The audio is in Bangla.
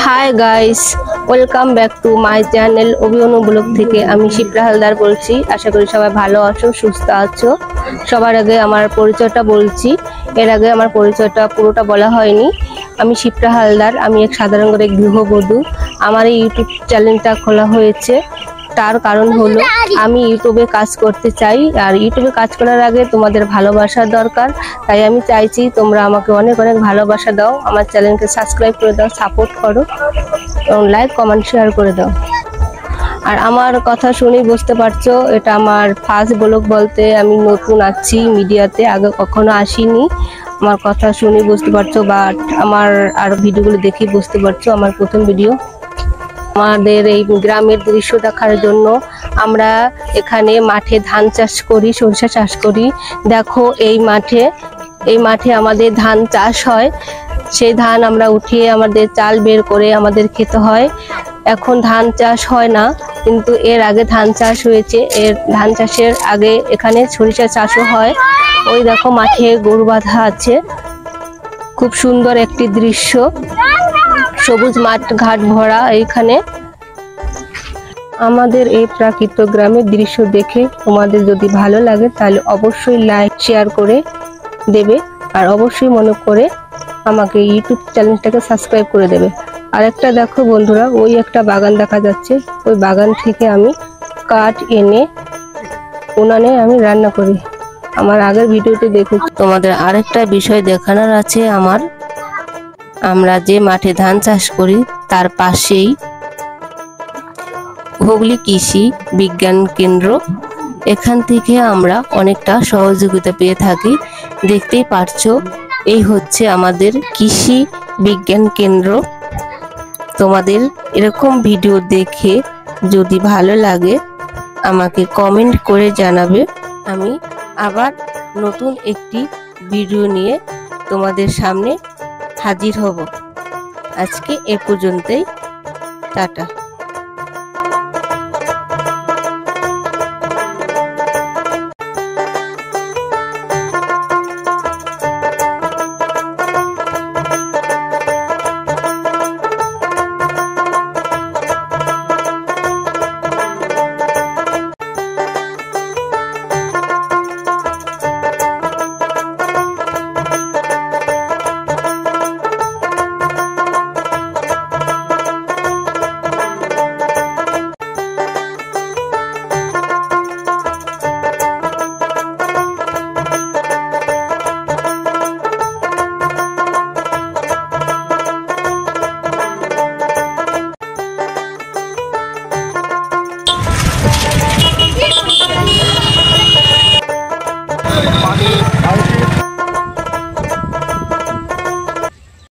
High guys, welcome back to my channel অভিনু ব্লগ থেকে। আমি শিপ্রা হালদার বলছি। আশা করি সবাই ভালো আছো, সুস্থ আছো। সবার আগে আমার পরিচয়টা বলছি। এর আগে আমার পরিচয়টা পুরোটা বলা হয়নি। আমি শিপ্রা হালদার, আমি এক সাধারণ করে গৃহবধূ। আমার এই ইউটিউব চ্যানেলটা খোলা হয়েছে, তার কারণ হলো আমি ইউটিউবে কাজ করতে চাই। আর ইউটিউবে কাজ করার আগে তোমাদের ভালোবাসার দরকার। তাই আমি চাইছি তোমরা আমাকে অনেক অনেক ভালোবাসা দাও, আমার চ্যানেলকে সাবস্ক্রাইব করে দাও, সাপোর্ট করো এবং লাইক কমেন্ট শেয়ার করে দাও। আর আমার কথা শুনেই বুঝতে পারছো এটা আমার ফার্স্ট ব্লগ, বলতে আমি নতুন আছি মিডিয়াতে, আগে কখনো আসিনি। আমার কথা শুনেই বুঝতে পারছো, বাট আমার আর ভিডিওগুলো দেখেই বুঝতে পারছো আমার প্রথম ভিডিও। আমাদের এই গ্রামের দৃশ্য দেখার জন্য আমরা এখানে মাঠে ধান চাষ করি, সরিষা চাষ করি। দেখো এই মাঠে আমাদের ধান চাষ হয়। সেই ধান আমরা উঠিয়ে আমাদের চাল বের করে আমাদের খেতে হয়। এখন ধান চাষ হয় না, কিন্তু এর আগে ধান চাষ হয়েছে। এর ধান চাষের আগে এখানে সরিষা চাষও হয়। ওই দেখো মাঠে গরু বাঁধা আছে, খুব সুন্দর একটি দৃশ্য, সবুজ মাঠ ঘাট ভরা। এইখানে আমাদের এই প্রাকৃতিক গ্রামের দৃশ্য দেখে তোমাদের যদি ভালো লাগে তাহলে অবশ্যই লাইক শেয়ার করে দেবে, আর অবশ্যই মনে করে আমাকে ইউটিউব চ্যানেলটাকে সাবস্ক্রাইব করে দেবে। আর একটা দেখো বন্ধুরা, ওই একটা বাগান দেখা যাচ্ছে, ওই বাগান থেকে আমি কাঠ এনে উনানে আমি রান্না করি। আমার আগের ভিডিওতে দেখো। তোমাদের আরেকটা বিষয় দেখানোর আছে আমরা যে মাঠে ধান চাষ করি তার পাশেই হুগলি কৃষি বিজ্ঞান কেন্দ্র। এখান থেকে আমরা অনেকটা সহযোগিতা পেয়ে থাকি। দেখতেই পারছো এই হচ্ছে আমাদের কৃষি বিজ্ঞান কেন্দ্র। তোমাদের এরকম ভিডিও দেখে যদি ভালো লাগে আমাকে কমেন্ট করে জানাবে। আমি আবার নতুন একটি ভিডিও নিয়ে তোমাদের সামনে হাজির হব। আজকে এ পর্যন্তই, টাটা।